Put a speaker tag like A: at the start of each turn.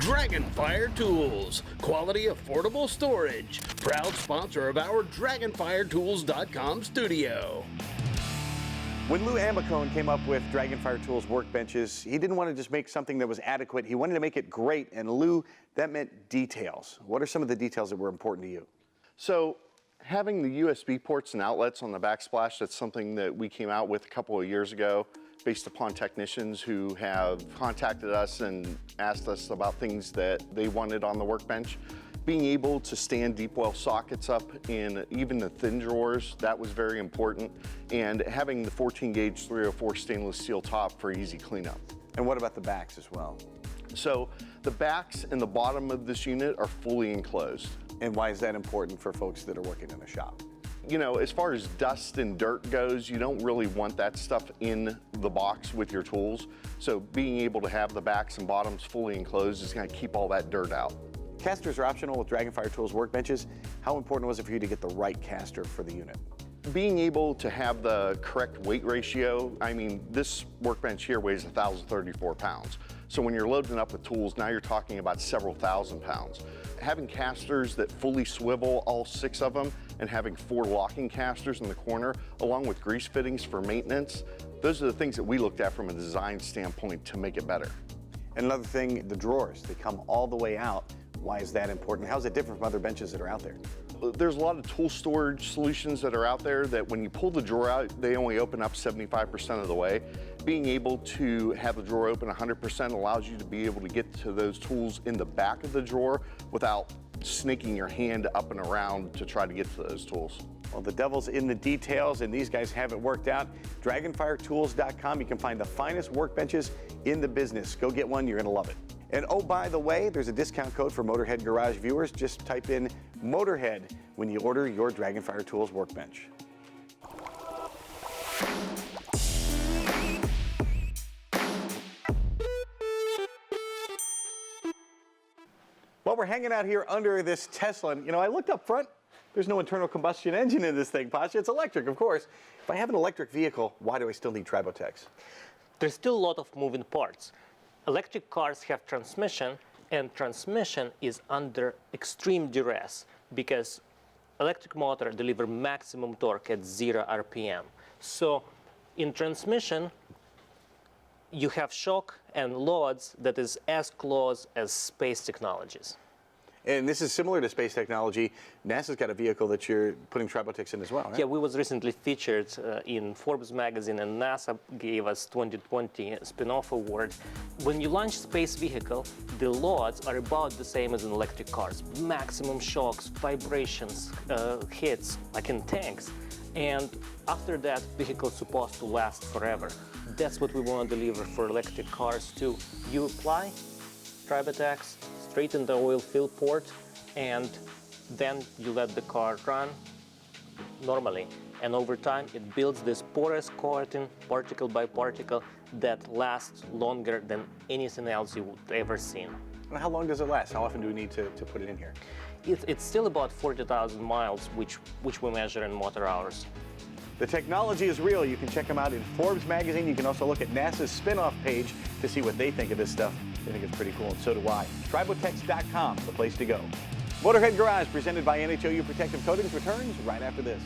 A: Dragonfire Tools, quality, affordable storage. Proud sponsor of our DragonfireTools.com studio.
B: When Lou Ambacone came up with Dragonfire Tools workbenches, he didn't want to just make something that was adequate. He wanted to make it great. And Lou, that meant details. What are some of the details that were important to you?
C: So having the USB ports and outlets on the backsplash, that's something that we came out with a couple of years ago based upon technicians who have contacted us and asked us about things that they wanted on the workbench. Being able to stand deep well sockets up in even the thin drawers, that was very important. And having the 14 gauge 304 stainless steel top for easy cleanup.
B: And what about the backs as well?
C: So the backs and the bottom of this unit are fully enclosed.
B: And why is that important for folks that are working in a shop?
C: You know, as far as dust and dirt goes, you don't really want that stuff in the box with your tools. So being able to have the backs and bottoms fully enclosed is going to keep all that dirt out.
B: Casters are optional with Dragonfire Tools workbenches. How important was it for you to get the right caster for the unit?
C: Being able to have the correct weight ratio, I mean, this workbench here weighs 1,034 pounds. So when you're loading up with tools, now you're talking about several thousand pounds. Having casters that fully swivel, all 6 of them, and having 4 locking casters in the corner, along with grease fittings for maintenance, those are the things that we looked at from a design standpoint to make it better.
B: And another thing, the drawers, they come all the way out. Why is that important? How is it different from other benches that are out there?
C: There's a lot of tool storage solutions that are out there that when you pull the drawer out, they only open up 75% of the way. Being able to have the drawer open 100% allows you to be able to get to those tools in the back of the drawer without snaking your hand up and around to try to get to those tools.
B: Well, the devil's in the details, and these guys have it worked out. DragonfireTools.com, you can find the finest workbenches in the business. Go get one, you're gonna love it. And oh, by the way, there's a discount code for Motorhead Garage viewers. Just type in Motorhead when you order your Dragonfire Tools workbench. Well, we're hanging out here under this Tesla, and you know, I looked up front. There's no internal combustion engine in this thing, Pasha. It's electric, of course. If I have an electric vehicle, why do I still need Tribotex?
D: There's still a lot of moving parts. Electric cars have transmission, and transmission is under extreme duress because electric motor delivers maximum torque at 0 RPM. So in transmission, you have shock and loads that is as close as space technologies.
B: And this is similar to space technology. NASA's got a vehicle that you're putting Tribotex in as well, right?
D: Yeah, we was recently featured in Forbes magazine, and NASA gave us 2020 spin-off award. When you launch space vehicle, the loads are about the same as in electric cars. Maximum shocks, vibrations, hits, like in tanks. And after that, vehicle is supposed to last forever. That's what we want to deliver for electric cars too. You apply Tribotex straight in the oil fill port, and then you let the car run normally. And over time, it builds this porous coating, particle by particle, that lasts longer than anything else you would ever seen.
B: Well, how long does it last? How often do we need to put it in here?
D: It's still about 40,000 miles, which we measure in motor hours.
B: The technology is real. You can check them out in Forbes magazine. You can also look at NASA's spin-off page to see what they think of this stuff. They think it's pretty cool, and so do I. Tribotex.com, the place to go. Motorhead Garage, presented by NHOU Protective Coatings, returns right after this.